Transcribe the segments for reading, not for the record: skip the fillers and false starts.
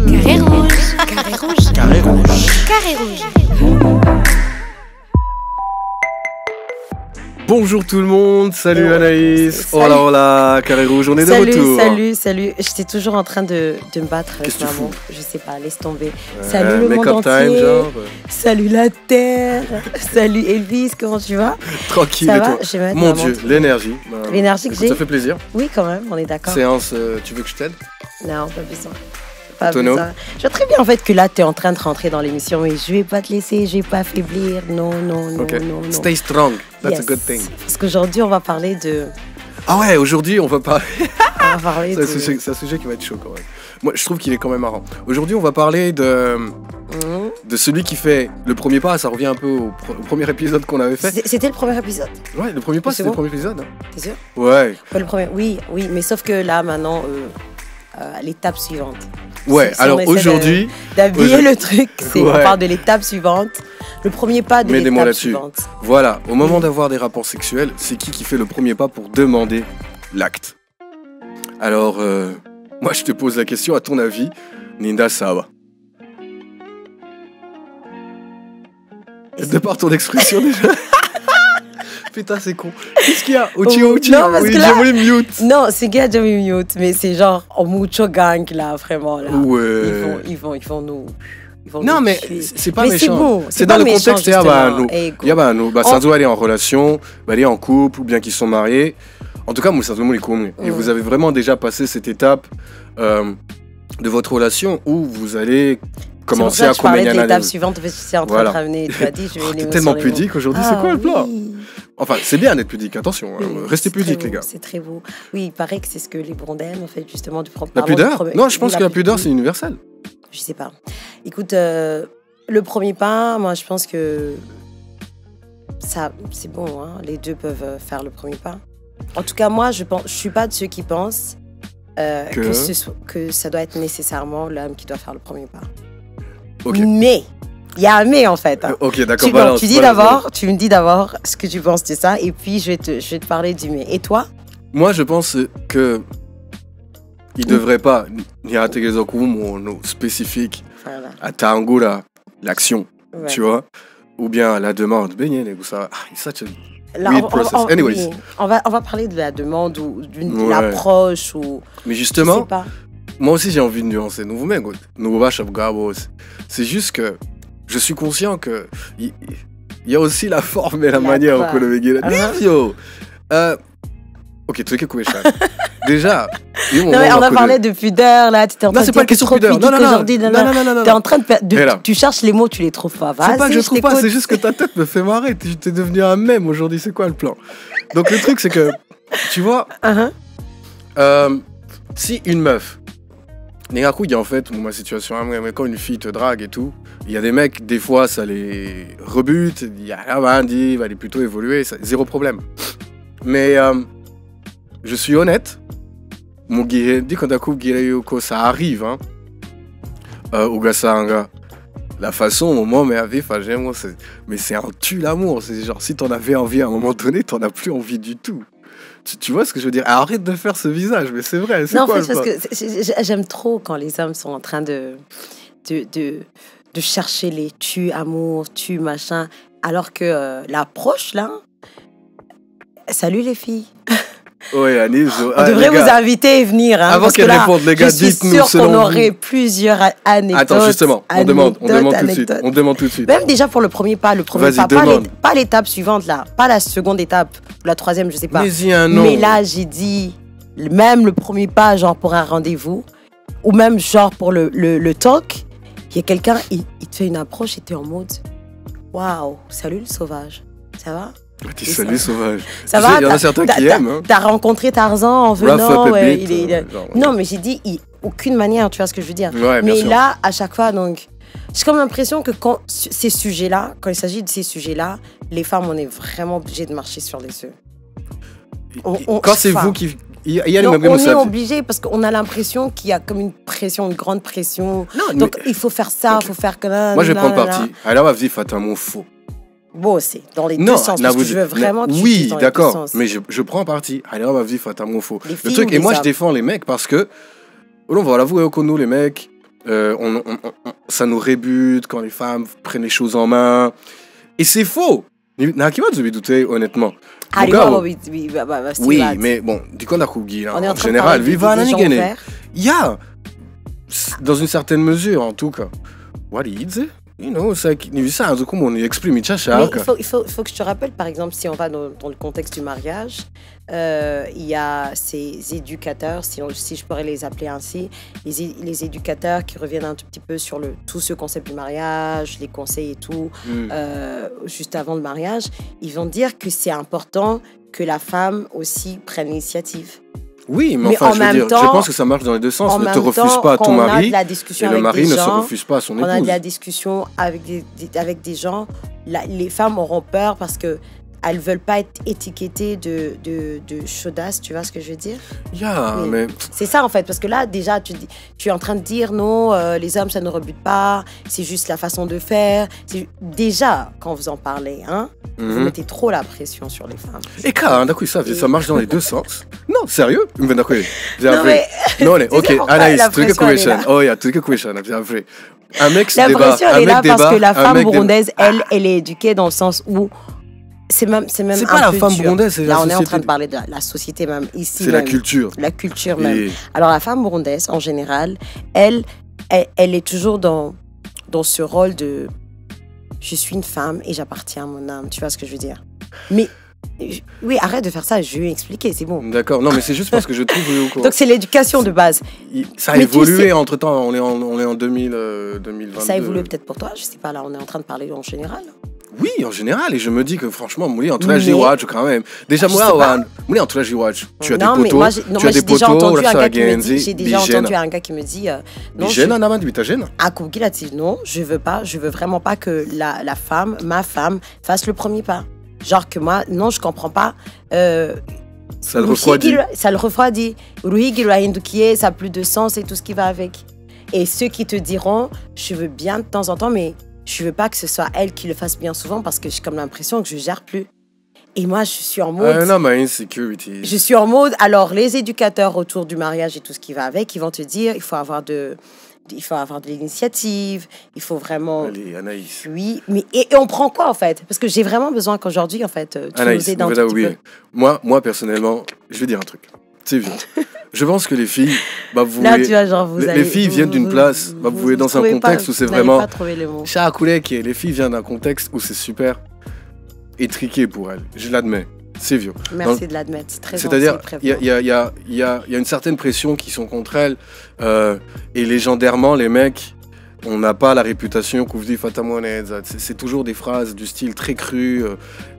Carré rouge. Carré rouge. Carré rouge. Carré rouge. Bonjour tout le monde, salut Anaïs. Salut. Hola hola, Carré rouge, on est de retour. Salut. J'étais toujours en train de me battre avec Qu'est-ce que tu maman. fous? Je sais pas, laisse tomber. Salut le monde make-up time, entier. genre. Salut la terre. Salut Elvis, comment tu vas? Tranquille Ça et va? toi? Je vais mettre Mon ma Dieu, montre. l'énergie. L'énergie que écoute, j'ai. Ça fait plaisir. Oui, quand même, on est d'accord. Séance, tu veux que je t'aide? Non, pas besoin. Pas Tonneau. besoin. Je vois très bien en fait que là, tu es en train de rentrer dans l'émission, mais je vais pas te laisser, je vais pas affaiblir. Non. Ok. Stay strong, that's a Yes. good thing. Parce qu'aujourd'hui, on va parler de. Ah ouais, aujourd'hui on va parler. On va parler C'est un sujet qui va être chaud quand même. Moi je trouve qu'il est quand même marrant. Aujourd'hui on va parler de celui qui fait le premier pas, ça revient un peu au premier épisode qu'on avait fait. C'était le premier épisode, Ouais, le premier pas C'est c'était le bon premier épisode. Hein. t'es sûr? Ouais. Pas le premier. Oui, mais sauf que là, maintenant, l'étape suivante. Ouais, Si on alors essaie aujourd'hui, d'habiller le truc, on Ouais. parle de l'étape suivante. Le premier pas de Mets des mots l'étape là-dessus. suivante. voilà, au moment d'avoir des rapports sexuels, c'est qui fait le premier pas pour demander l'acte? Alors, moi je te pose la question, à ton avis, Ninda Sawa. De par ton expression déjà. Putain, c'est con. Qu'est-ce qu'il y a? Uchi. Non, parce Oui, que là- j'ai voulu mute. Non, c'est gars de mute, mais c'est genre en mucho gang là, vraiment là. Ouais. Ils vont nous. Ils vont Non, nous mais tuer. c'est pas Mais méchant. c'est beau, C'est c'est dans pas le méchant, contexte, il y a justement. nous. Ça doit aller en relation, aller en couple, ou bien qu'ils sont mariés. En tout cas, moi, ça doit m'écouter. Et vous avez vraiment déjà passé cette étape de votre relation où vous allez commencer à je parlais de communier l'étape suivante parce que c'est en train Voilà. de ramener. Tu as dit, je vais T'es les mots tellement sur les mots. pudique aujourd'hui, Ah, c'est quoi le plan? oui. Enfin, c'est bien d'être pudique, attention. Oui, Restez c'est très pudique, beau, les gars. C'est très beau. Oui, il paraît que c'est ce que les blondes aiment, en fait, justement. La pudeur? Non, je pense que la pudeur, c'est universel. Je sais pas. Écoute, le premier pas, moi, je pense que ça, c'est bon. Hein, les deux peuvent faire le premier pas. En tout cas, moi, je suis pas de ceux qui pensent que ça doit être nécessairement l'homme qui doit faire le premier pas. Ok. Mais, il y a un mais, en fait. Hein. Ok, d'accord, Tu balance. me dis d'abord ce que tu penses de ça, et puis je vais te parler du mais. Et toi? Moi, je pense que il devrait pas y avoir un spécifique Voilà. à Tangula, l'action, Ouais. tu vois, ou bien la demande. Ça, it's such a Là, weird process. Anyways. oui, on va parler de la demande ou de Ouais. l'approche ou Mais je justement, sais pas. moi aussi j'ai envie de nuancer. C'est juste que je suis conscient que il y a aussi la forme et la manière quoi? qu'on le veut. Uh-huh. Ok, tu sais que déjà. Non, mais on a parlé de pudeur là, tu étais en train Non, c'est de pas dire une question de trop pudeur. pudique Non. aujourd'hui, T'es en train Et là. tu cherches les mots, tu les trouves pas. C'est pas que je trouve pas, t'écoute. c'est juste que ta tête me fait marrer. T'es devenu un mème aujourd'hui, c'est quoi le plan? Donc le truc, c'est que, tu vois, Uh-huh. si une meuf, il y a en fait, ma situation, quand une fille te drague et tout, il y a des mecs, des fois, ça les rebute, il y a il va aller plutôt évoluer, zéro problème. Mais je suis honnête, mon dit quand ça arrive, hein, au Gasanga. La façon, au moment, mais c'est un tue l'amour. C'est genre, si t'en avais envie à un moment donné, t'en as plus envie du tout. Tu vois ce que je veux dire? Arrête de faire ce visage, mais c'est vrai. C'est Non, en quoi, fait, parce que j'aime trop quand les hommes sont en train de chercher les tu amour, tu machin, alors que l'approche là. Salut les filles. Oui, Anis. On devrait vous inviter et venir. Hein, Avant parce qu'elle que là, réponde, les gars, je suis dites-nous sûre selon qu'on vous. aurait plusieurs anecdotes. Attends, justement, on demande tout de suite. anecdotes. On demande tout de suite. Même déjà pour le premier pas, Vas-y, pas demande. pas l'étape suivante là, pas la seconde étape, ou la troisième, je sais pas. Mais il y a un nom. Mais là, j'ai dit, même le premier pas, genre pour un rendez-vous, ou même genre pour le talk, il y a quelqu'un, il te fait une approche et t'es en mode, waouh, salut le sauvage, ça va? T'es salut sauvage. Ça Tu sais, va? il y en a certains qui aiment. Hein. T'as rencontré Tarzan en venant. Rough up a ouais, bit, genre. Non, mais j'ai dit, aucune manière, tu vois ce que je veux dire. Ouais, bien mais sûr. là, à chaque fois, donc, j'ai comme l'impression que quand ces sujets-là, quand il s'agit de ces sujets-là, les femmes, on est vraiment obligées de marcher sur les œufs. Quand c'est vous qui. Il y a Non, une on est obligé parce qu'on a l'impression qu'il y a comme une pression, une grande pression. Non, Donc, mais- il faut faire ça, il Ok. faut faire que là. Moi, je vais là, prendre là, parti. là. Alors, va dire, un mot faux. Bon, c'est dans les deux Non, sens. là, Parce que vous je veux vraiment que tu dises oui, dans les deux d'accord, sens. mais je prends parti. Alors, vas-y, faut un mot faux. Les Le filles truc, ou et les moi, je hommes? défends les mecs parce que, on va l'avouer, nous, les mecs, ça nous rébute quand les femmes prennent les choses en main. Et c'est faux. Nakima tu douter honnêtement. Ah, Oui, mais bon, du coup, on est en général, viva la nigene. Il y a, dans une certaine mesure, en tout cas. What is it? You know, c'est ça, du coup, on exprime, il faut que je te rappelle, par exemple, si on va dans le contexte du mariage, il y a ces éducateurs, si je pourrais les appeler ainsi, les éducateurs qui reviennent un tout petit peu sur tout ce concept du mariage, les conseils et tout, juste avant le mariage, ils vont dire que c'est important que la femme aussi prenne l'initiative. Oui, mais enfin, je pense que ça marche dans les deux sens. Ne te refuse pas à ton mari, et le mari ne se refuse pas à son épouse. On a de la discussion avec des gens, les femmes auront peur parce que elles veulent pas être étiquetées de chaudasse, tu vois ce que je veux dire? Mais... C'est ça en fait, parce que là déjà tu es en train de dire non, les hommes ça ne rebute pas, c'est juste la façon de faire. Déjà quand vous en parlez, hein, vous mettez trop la pression sur les femmes. Et quand d'accord, ça marche dans les deux sens. Non, sérieux? Non mais ok, Anaïs, truc question. Oh yeah, truc question, bien vrai. Un mec la pression elle est là parce que la femme burundaise, elle est éduquée dans le sens où c'est même c'est pas la femme burundaise, c'est la société. Là, on est en train de parler de la société même ici. C'est la culture. La culture même. Alors, la femme burundaise, en général, elle est toujours dans ce rôle de je suis une femme et j'appartiens à mon âme. Tu vois ce que je veux dire? Mais oui, arrête de faire ça. Je vais expliquer, c'est bon. D'accord. Non, mais c'est juste parce que je trouve. Donc, c'est l'éducation de base. Ça a évolué entre temps. On est en 2022. Ça a évolué peut-être pour toi. Je sais pas. Là, on est en train de parler en général. Oui, en général, et je me dis que franchement, Mouli, en tout cas, j'y watch quand même. Déjà, moi, Mouli, en tout cas, j'y watch. Tu as des poteaux, j'ai déjà entendu un gars qui me dit non, je veux pas, je veux vraiment pas que la femme, ma femme, fasse le premier pas. Genre que moi, non, je comprends pas. Ça le refroidit. Ça le refroidit. Ça a plus de sens et tout ce qui va avec. Et ceux qui te diront, je veux bien de temps en temps, mais je veux pas que ce soit elle qui le fasse bien souvent parce que j'ai comme l'impression que je gère plus. Et moi, je suis en mode... non, mais insecurity. Je suis en mode... Alors, les éducateurs autour du mariage et tout ce qui va avec, ils vont te dire, il faut avoir de l'initiative, il faut vraiment... Allez, Anaïs. Oui, mais et on prend quoi, en fait? Parce que j'ai vraiment besoin qu'aujourd'hui, en fait, tu Anaïs, nous aides un petit peu. Moi, personnellement, je vais dire un truc. C'est vieux. Je pense que les filles, là, tu vois, genre, les filles viennent d'une place, vous voyez, dans un contexte où c'est vraiment... Pas trouver les mots. Les filles viennent d'un contexte où c'est super étriqué pour elles. Je l'admets. C'est vieux. Merci de l'admettre. C'est très C'est-à-dire, il y a une certaine pression qui sont contre elles. Et légendairement, les mecs, on n'a pas la réputation qu'on vous dit c'est toujours des phrases du style très cru,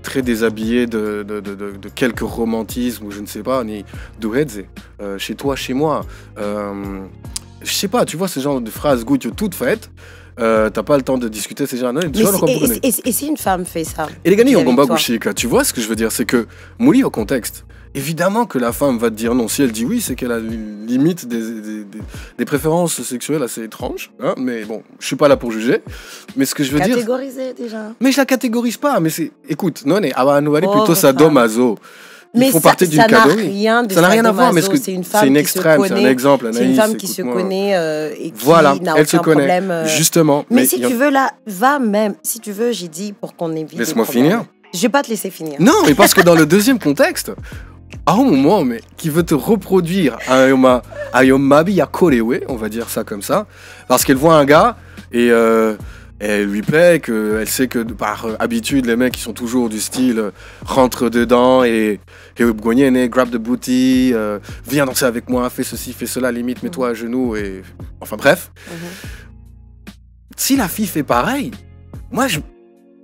très déshabillé de quelques romantismes ou je ne sais pas, ni douhedze, chez toi, chez moi. Je sais pas, tu vois ce genre de phrases toutes faites. T'as pas le temps de discuter ces gens. Et si une femme fait ça? Et les gars, tu vois ce que je veux dire, c'est que Mouli au contexte. Évidemment que la femme va te dire non. Si elle dit oui, c'est qu'elle a limite des préférences sexuelles assez étranges. Hein, mais bon, je suis pas là pour juger. Mais ce que je veux dire... Catégoriser déjà. Mais je la catégorise pas. Mais c'est... Écoute, non, nous allons plutôt sadomaso. Ils font partie d'une catégorie. Ça n'a rien à voir, mais c'est une femme qui extrême, se connaît. C'est un exemple, Anaïs. C'est une femme qui se connaît et qui n'a elle se aucun connaît. Problème. Justement. Mais si tu veux, là, va même. Si tu veux, j'ai dit pour qu'on évite. Laisse-moi finir. Je vais pas te laisser finir. Non, mais parce que dans le deuxième contexte, à un moment, mais qui veut te reproduire Ayomabi Yakorewe, on va dire ça comme ça, parce qu'elle voit un gars et elle lui plaît, qu'elle sait que par habitude, les mecs qui sont toujours du style rentre dedans et grab the booty, viens danser avec moi, fais ceci, fais cela, limite, mets-toi à genoux et enfin bref. Si la fille fait pareil, moi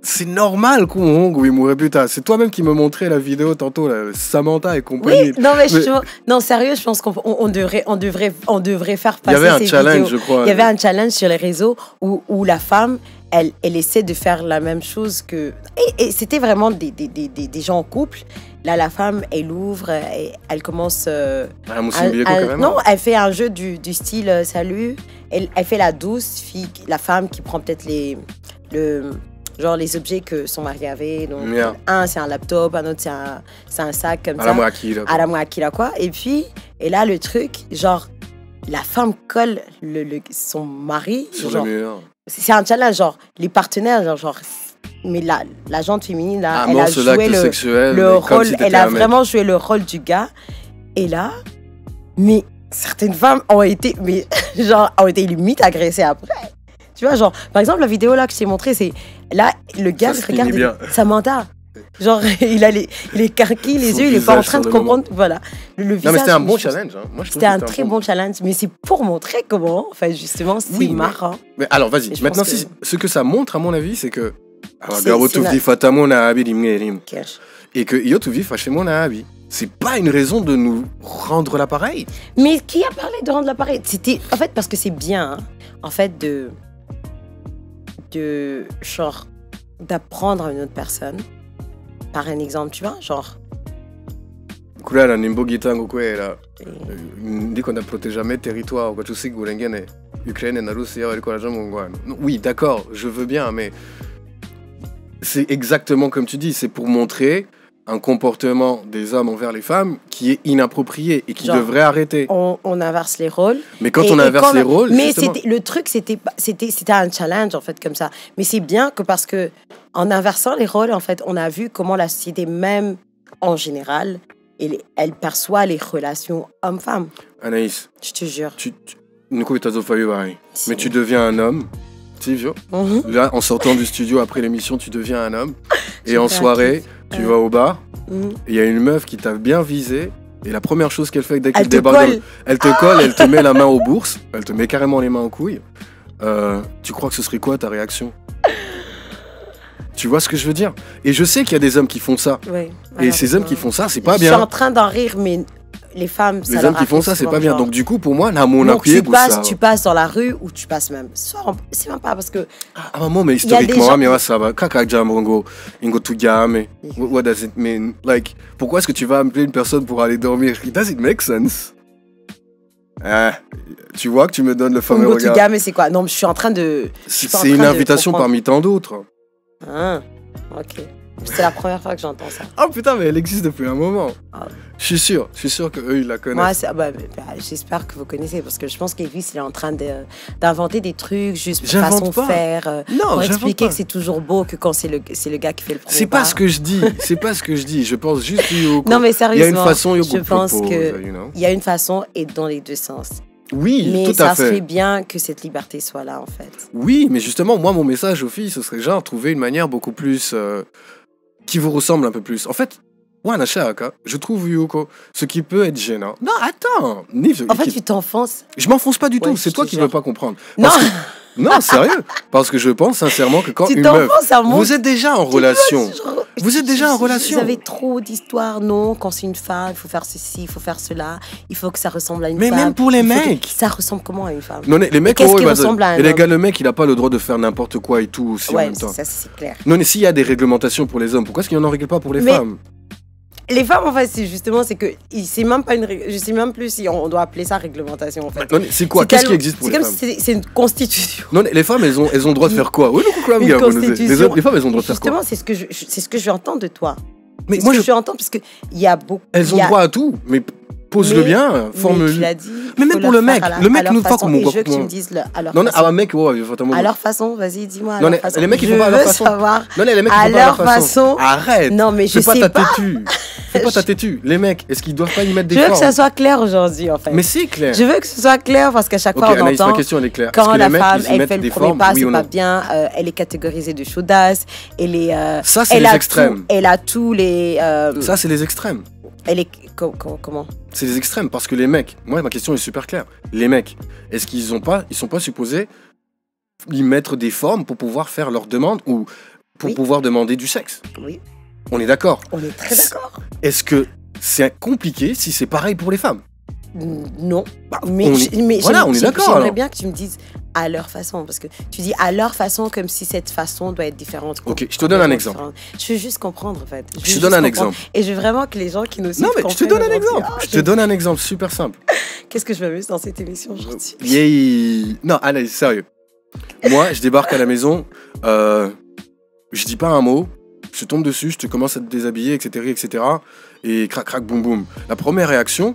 c'est normal putain, c'est toi-même qui me montrais la vidéo tantôt, là, Samantha et compagnie. Oui, non mais non sérieux, je pense qu'on devrait faire passer ces vidéos. Il y avait un challenge, je crois. Il y avait un challenge sur les réseaux où la femme, elle essaie de faire la même chose que... Et c'était vraiment des gens en couple. Là, la femme, elle ouvre, elle commence... non, elle fait un jeu du style salut. Elle fait la douce fille, la femme qui prend peut-être genre les objets que son mari avait. Donc, un, c'est un laptop, un autre, c'est un sac comme ça. À la moitié, quoi. Et puis, et là, le truc, genre, la femme colle son mari. Sur Genre, le mur. c'est un challenge, genre, les partenaires, genre mais la gente féminine, là, elle a Amorce joué l'acte sexuel, le mais comme rôle, si t'étais elle a un mec. vraiment joué le rôle du gars. Et là, mais certaines femmes ont été, mais, genre, ont été limite agressées après. Tu vois, genre, par exemple, la vidéo là que je t'ai montrée, c'est là, le gars, Ça se finit regarde, bien. Samantha. Genre, il est carquille, les Son yeux, il est pas en visage train de sur le comprendre. Voilà. Le visage, Non, mais c'était un bon je pense- challenge. Hein. Moi, je trouve C'était que un très bon challenge, mais c'est pour montrer comment, enfin, justement, c'est Oui, mais- marrant. Mais alors, vas-y. Mais je Maintenant, pense ce que ça montre, à mon avis, c'est que. C'est cash. Et que yo, tu vis fâché mon avis. C'est pas une raison de nous rendre l'appareil. Mais qui a parlé de rendre l'appareil? C'était, en fait, parce que c'est bien, hein, en fait, genre, d'apprendre à une autre personne, par un exemple, tu vois, genre. Kulala nimbo gitango kwera. Ndiko ndaproteja jamais territoire kwa tusiku urengene Ukraine na Russia walikuwa wanaja mu ngwano. Oui, d'accord, je veux bien, mais c'est exactement comme tu dis, c'est pour montrer un comportement des hommes envers les femmes qui est inapproprié et qui Genre, devrait arrêter. On inverse les rôles. Mais quand Et- on et inverse quand- les rôles, mais justement- le truc, c'était un challenge, en fait, comme ça. Mais c'est bien que parce que en inversant les rôles, en fait, on a vu comment la société, même en général, elle perçoit les relations homme-femme. Anaïs, Je te jure. mais tu deviens un homme. Tu vois? Mhm. Là, en sortant du studio après l'émission, tu deviens un homme. Et J'ai en fait un soirée, kiff. tu Ouais. vas au bar. Mhm. Et il y a une meuf qui t'a bien visé. Et la première chose qu'elle fait dès qu'elle Elle te débarque, colle. elle te colle, elle te met la main aux bourses. Elle te met carrément les mains aux couilles. Tu crois que ce serait quoi ta réaction? Tu vois ce que je veux dire? Et je sais qu'il y a des hommes qui font ça. Ouais, Et ces hommes malheureusement. qui font ça, c'est pas Je suis bien. en train d'en rire, mais les femmes, ça Les leur hommes qui font arrive ça, c'est souvent, pas bien. genre. Donc du coup, pour moi, là, mon Donc appuyé, tu passes dans la rue ou tu passes même. C'est même pas parce que Ah, maman, mais Il y a des historiquement, gens- mais ça va. Kaka jamongo, ingo tugame. What does it mean? Like, pourquoi est-ce que tu vas appeler une personne pour aller dormir? It doesn't make sense. Ah, tu vois que tu me donnes le fameux Ungo regard. Tugame, c'est quoi? Non, je suis en train de. je suis pas en C'est une train de invitation comprendre. parmi tant d'autres. Ah, ok. C'est la première fois que j'entends ça. Ah putain, mais elle existe depuis un moment. Ah. Je suis sûr qu'eux, ils la connaissent. Moi, j'espère que vous connaissez parce que je pense qu'Elvis, il est en train d'inventer des trucs juste pour J'invente façon pas. faire. Non, pour j'invente expliquer pas. que c'est toujours beau que quand c'est le gars qui fait le premier C'est pas pas. ce que je dis. C'est pas ce que je dis. Je pense juste que Non, mais il y a une sérieusement, façon je pense que you know. il y a une façon et dans les deux sens. Oui, Mais tout ça à fait. serait bien que cette liberté soit là, en fait. Oui, mais justement, moi, mon message aux filles, ce serait genre trouver une manière beaucoup plus. Qui vous ressemble un peu plus. En fait, Wana Shaka, je trouve Yuko, ce qui peut être gênant. Non, attends Nive, En fait, tu t'enfonces. je m'enfonce pas du tout, Ouais, c'est je toi te qui jure. veux pas comprendre. Non, Parce que- Non, sérieux. Parce que je pense sincèrement que quand tu une meuf. t'enfonces à mon. Vous êtes déjà en relation. Vous êtes déjà en relation. Vous avez trop d'histoires, non? Quand c'est une femme, il faut faire ceci, il faut faire cela, il faut que ça ressemble à une Mais femme. même pour les il faut que- mecs. Ça ressemble comment à une femme? Non, les mecs, qu'est-ce qui il va ressemble à un et les homme gars, le mec, il a pas le droit de faire n'importe quoi et tout aussi en Ouais, même temps. ça c'est clair. Non, mais s'il y a des réglementations pour les hommes, pourquoi est-ce qu'il n'y en règle pas pour les Mais- femmes? Les femmes, en fait, c'est que c'est même pas je sais même plus si on doit appeler ça réglementation, en fait. Non, mais c'est quoi? C'est Qu'est-ce qui tellement- existe pour c'est les comme femmes? si c'est une constitution. Non, les femmes, elles ont le droit de faire quoi? Oui, Une les constitution. femmes, elles ont le droit de faire quoi? Justement, c'est ce que j'entends de toi. Mais C'est moi, ce que j'entends parce que il y a beaucoup. elles ont il y a- droit à tout, mais pose-le Mais- bien, mais tu forme-le. l'as dit. Mais même faut pour leur le faire mec, à la- le mec à leur nous fait façon. comme Et on je veux que tu voit. me dises à leur Non, non, façon. un mec, ouais, il faut À leur façon, vas-y, dis-moi. à Non, leur mais façon. les mecs, ils Je font pas à leur veux façon. savoir. Non, les mecs, À ils font pas à leur façon. Arrête. Non, mais je Fais pas sais ta pas. têtue. Fais pas ta têtue. Les mecs, est-ce qu'ils doivent pas y mettre Je des veux que formes? ça soit clair aujourd'hui, en fait. Mais c'est clair. Je veux que ce soit clair parce qu'à chaque Ok, fois, on Anaïs, ma entend. question, elle est claire. Est-ce Quand que la les mecs, femme, ils y elle mettent fait le des premier formes, pas, oui c'est ou pas non? bien, elle est catégorisée de chaudasse, elle est. Ça, c'est elle les a extrêmes. tout- elle a tous les. Ça, c'est les extrêmes. Elle est. Comment? C'est les extrêmes parce que les mecs, moi ma question est super claire. Les mecs, est-ce qu'ils sont pas supposés y mettre des formes pour pouvoir faire leur demande ou pour Oui. pouvoir demander du sexe? Oui, On est d'accord. on est très d'accord. Est-ce que c'est compliqué si c'est pareil pour les femmes? Non. Bah, Mais, on est- mais voilà, on est d'accord, J'aimerais alors. bien que tu me dises à leur façon, parce que tu dis à leur façon comme si cette façon doit être différente. Ok, je te donne un complètement exemple. différente. Je veux juste comprendre, en fait. Je te veux donne juste un comprendre. exemple. Et je veux vraiment que les gens qui nous suivent Non mais je te comprennent donne un aujourd'hui. exemple. Ah, Je te donne un exemple super simple. Qu'est-ce que je m'amuse dans cette émission aujourd'hui? Yay. Non, allez, sérieux. Moi, je débarque à la maison, je dis pas un mot, je tombe dessus, je te commence à te déshabiller, etc., etc. Et crac, crac, boum, boum. La première réaction,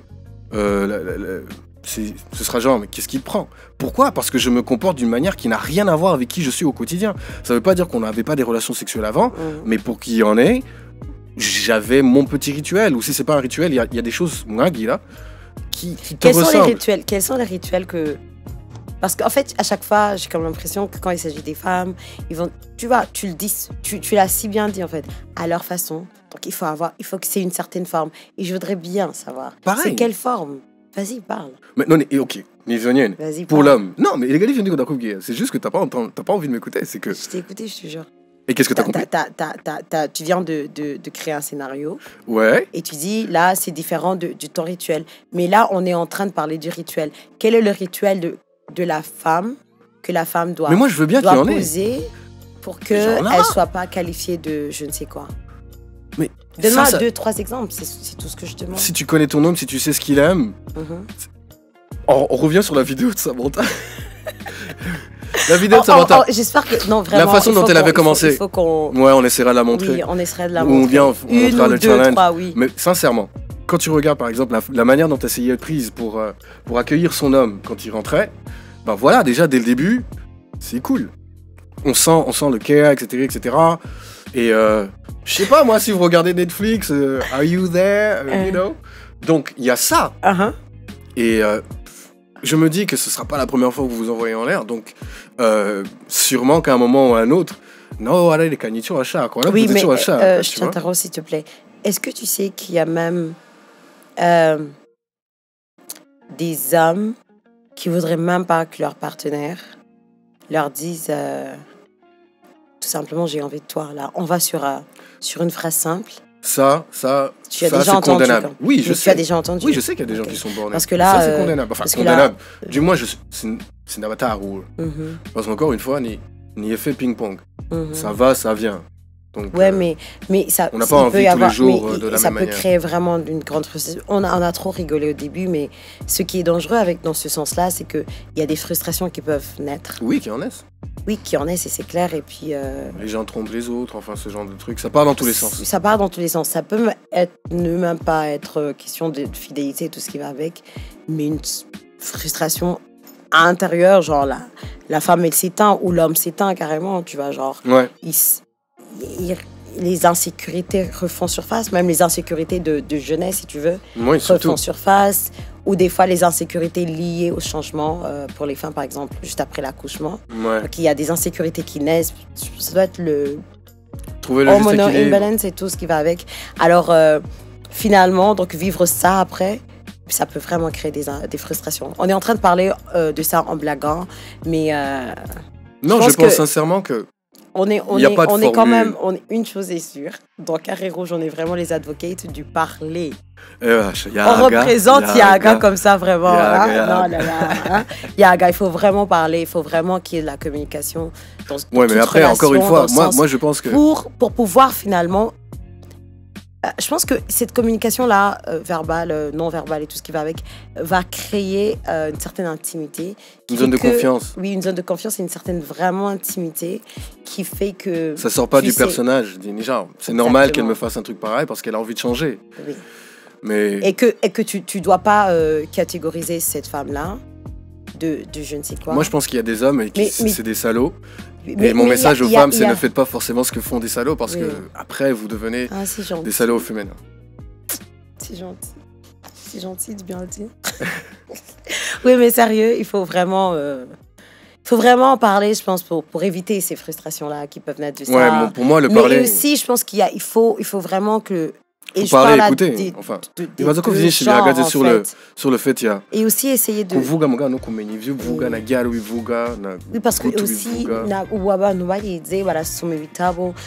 ce sera genre, mais qu'est-ce qui te prend? Pourquoi? Parce que je me comporte d'une manière qui n'a rien à voir avec qui je suis au quotidien. Ça veut pas dire qu'on n'avait pas des relations sexuelles avant, mais pour qu'il y en ait, j'avais mon petit rituel. Ou si c'est pas un rituel, il y a des choses, moi, Guy, là, qui te ressemblent. Quels sont les rituels que... Parce qu'en fait, à chaque fois, j'ai comme l'impression que quand il s'agit des femmes, ils vont... Tu vois, tu le dis, tu l'as si bien dit, en fait, à leur façon. Donc, il faut que c'est une certaine forme. Et je voudrais bien savoir. Pareil. C'est quelle forme? Vas-y, parle. Mais non, ok, les oniennes. Vas-y, pour parle. l'homme. Non, mais les gars, je viens de dire que c'est juste que t'as pas envie de m'écouter. C'est que... Je t'ai écouté, je te jure. Et qu'est-ce que t'as compris? Tu viens de créer un scénario. Ouais. Et tu dis, là, c'est différent de ton rituel. Mais là, on est en train de parler du rituel. Quel est le rituel de la femme que la femme doit, mais moi, je veux bien qu'il y en ait. poser pour qu'elle ne soit pas qualifiée de je ne sais quoi? Mais donne-moi ça... 2-3 exemples, c'est tout ce que je demande. Si tu connais ton homme, si tu sais ce qu'il aime... On revient sur la vidéo de Samantha. La vidéo de Samantha. J'espère que... Non, vraiment. La façon dont elle avait commencé. Il faut qu'on... Ouais, on essaiera de la montrer. Oui, on essaiera de la montrer. Ou bien on montrera le challenge. 3, oui. Mais sincèrement, quand tu regardes par exemple la manière dont elle s'est prise pour accueillir son homme quand il rentrait, ben voilà, déjà dès le début, c'est cool. On sent le care, etc. Et je sais pas, moi, si vous regardez Netflix, Are You There? You know? Donc, il y a ça. Et je me dis que ce sera pas la première fois que vous vous envoyez en l'air. Donc, sûrement qu'à un moment ou à un autre, non, allez, les canitions à chat. Quoi. Là, oui, mais je t'interromps, s'il te plaît. Est-ce que tu sais qu'il y a même des hommes qui voudraient même pas que leur partenaire leur dise tout simplement, j'ai envie de toi, là. On va sur une phrase simple. Ça, tu as déjà entendu, condamnable. Oui, je sais. Tu as déjà entendu. Oui, je sais qu'il y a des gens qui sont bornés. Parce que là, ça, c'est condamnable. Enfin, condamnable. Du moins, c'est un avatar. Parce qu'encore une fois, ni effet ping-pong. Ça va, ça vient. Donc, ouais, mais ça, on n'a pas envie tous les jours de la même manière. Ça peut créer vraiment une grande frustration. On a trop rigolé au début, mais ce qui est dangereux dans ce sens-là, c'est qu'il y a des frustrations qui peuvent naître. Oui, qui en naissent. Oui, qui en naissent, et c'est clair. Et puis, les gens trompent les autres, enfin, ce genre de trucs. Ça part dans tous les sens. Ça part dans tous les sens. Ça peut ne même pas être question de fidélité et tout ce qui va avec, mais une frustration à l'intérieur, genre la femme, elle s'éteint, ou l'homme s'éteint carrément, tu vois, genre... Ouais. Les insécurités refont surface, même les insécurités de jeunesse, si tu veux, refont surface, ou des fois les insécurités liées au changement, pour les femmes par exemple, juste après l'accouchement. Ouais. Donc il y a des insécurités qui naissent, ça doit être le hormonal imbalance et tout ce qui va avec. Alors finalement, donc vivre ça après, ça peut vraiment créer des frustrations. On est en train de parler de ça en blaguant, mais... non, je pense sincèrement que on est quand même, une chose est sûre, dans Carré Rouge, on est vraiment les advocates du parler. On représente Yaga comme ça, vraiment. Yaga, il faut vraiment parler, il faut vraiment qu'il y ait de la communication. Ouais, mais après, encore une fois, moi je pense que... Pour pouvoir finalement... je pense que cette communication-là, verbale, non-verbale et tout ce qui va avec, va créer une certaine intimité. Une zone de confiance. Oui, une zone de confiance et une certaine vraiment intimité qui fait que... Ça sort pas du personnage, genre, c'est normal qu'elle me fasse un truc pareil parce qu'elle a envie de changer. Oui. Mais... Et que tu dois pas catégoriser cette femme-là de je ne sais quoi. Moi, je pense qu'il y a des hommes et c'est des salauds. Et mon message aux femmes, c'est ne faites pas forcément ce que font des salauds parce que après vous devenez des salauds féminins. C'est gentil. C'est gentil de bien le dire. Oui, mais sérieux, il faut vraiment en parler, je pense, pour éviter ces frustrations-là qui peuvent naître de ça. Ouais, bon, pour moi, le parler... Mais aussi, je pense qu'il faut vraiment que... Et je parle écouter, enfin. Il va dire sur le fait, il y a... Et aussi essayer de... Oui, parce que aussi,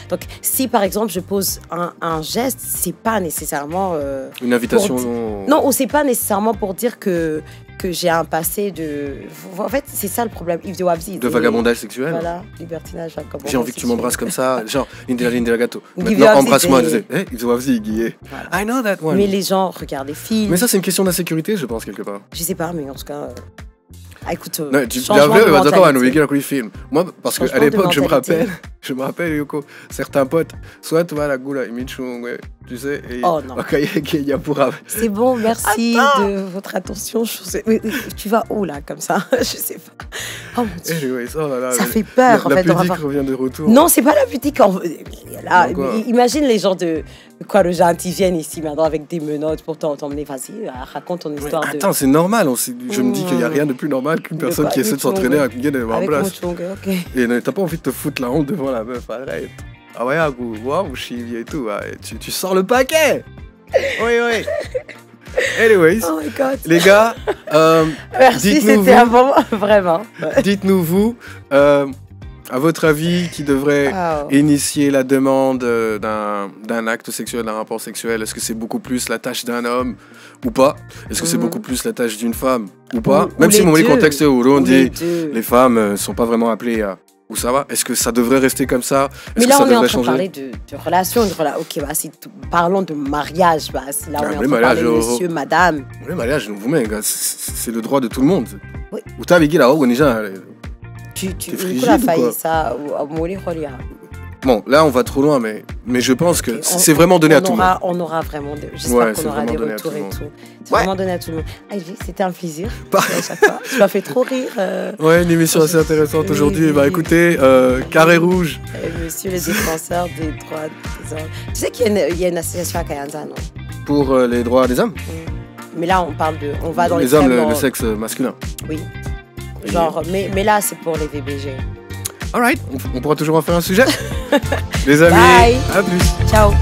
donc, si par exemple, je pose un geste, c'est pas nécessairement... une invitation... Non, ou c'est pas nécessairement pour dire que j'ai un passé de... En fait, c'est ça le problème. De vagabondage sexuel. Voilà, libertinage, vagabondage. J'ai envie que tu m'embrasses comme ça, genre, Indira Gato. Maintenant, embrasse-moi, je sais, I know that one. Mais les gens regardent les films. Mais ça, c'est une question d'insécurité, je pense, quelque part. Je sais pas, mais en tout cas... écoute, changement de mentalité. Moi, parce qu'à l'époque, je me rappelle... Je me rappelle, Yoko, certains potes, soit tu vas à la goula, ouais, tu sais, et Oh non. il y a pour... C'est bon, merci Attends. de votre attention. Oui, tu vas où là, comme ça? Je sais pas. Oh mon Dieu. Anyways, oh là là, Ça fait peur, la en fait. de pudique revoir- revient de retour. Non, c'est pas la boutique. Là, Pourquoi imagine les gens de quoi le genre qui viennent ici maintenant avec des menottes pour t'emmener. Vas-y, raconte ton Mais histoire attends, c'est normal. Je me dis qu'il n'y a Mmh. rien de plus normal qu'une De personne quoi, qui essaie de Muchung, s'entraîner ouais. avec une gaine en avec place. Muchung, ok. Et t'as pas envie de te foutre la honte devant la meuf, arrête. Ah ouais, waouh, chivi et tout. Ouais, tu sors le paquet. Oui, oui. Anyways, Oh my god. les gars, Merci, dites-nous c'était vous. un moment, vraiment. Ouais. dites-nous vous, à votre avis, qui devrait Wow. initier la demande d'un acte sexuel, d'un rapport sexuel? Est-ce que c'est beaucoup plus la tâche d'un homme ou pas? Est-ce que c'est Mhm. beaucoup plus la tâche d'une femme ou pas? Ou Même si les mon deux. contexte au Ou Burundi, deux. les femmes ne sont pas vraiment appelées à... Où ça va? Est-ce que ça devrait rester comme ça? Est-ce Mais que là, ça on est en devrait train de changer? parler de relation. Ok, bah, si parlons de mariage. Bah, si là, on Ah, est en le train de parler mariage, monsieur, madame. Le mariage, vous mettez, gars, c'est le droit de tout le monde. Oui. Ou t'as avec là-haut, déjà. Tu T'es frigide Nicolas ou failli quoi ça ou Mouli Kholia. Bon, là, on va trop loin, mais je pense que Ok, c'est vraiment donné à tout le monde. On aura vraiment. J'espère Ouais, qu'on c'est aura vraiment des donné à retours tout le et monde. tout. C'est Ouais. vraiment donné à tout le monde. Ivy, c'était un plaisir. Pas- À chaque fois. Tu m'as fait trop rire. Ouais, une émission assez intéressante Oui, aujourd'hui. oui, Bah oui. écoutez, Carré Rouge. Monsieur le défenseur des droits des hommes. Tu sais qu'il y a une association à Kayanza, non? Pour les droits des hommes. Mais là, on parle de. On va dans Les hommes, l'extrême, le sexe masculin. Oui. Genre, mais là, c'est pour les VBG. Alright, on pourra toujours en faire un sujet. Les amis, Bye. à plus. Ciao.